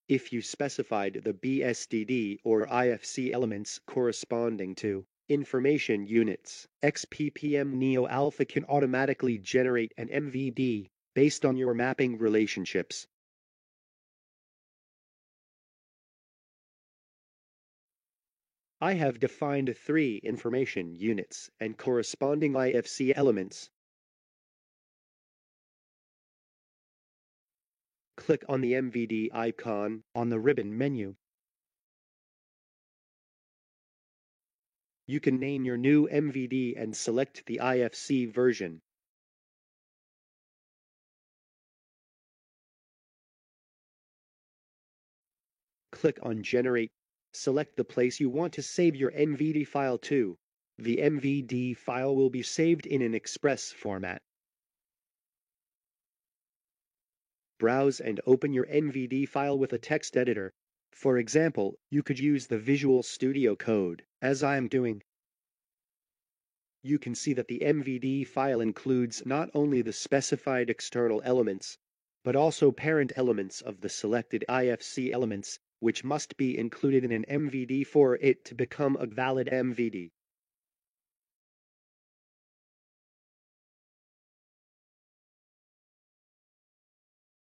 if you specified the BSDD or IFC elements corresponding to information units. XPPM Neo Alpha can automatically generate an MVD based on your mapping relationships. I have defined 3 information units and corresponding IFC elements. Click on the MVD icon on the ribbon menu. You can name your new MVD and select the IFC version. Click on Generate. Select the place you want to save your MVD file to. The MVD file will be saved in an Express format. Browse and open your MVD file with a text editor. For example, you could use the Visual Studio Code, as I am doing. You can see that the MVD file includes not only the specified external elements, but also parent elements of the selected IFC elements, which must be included in an MVD for it to become a valid MVD.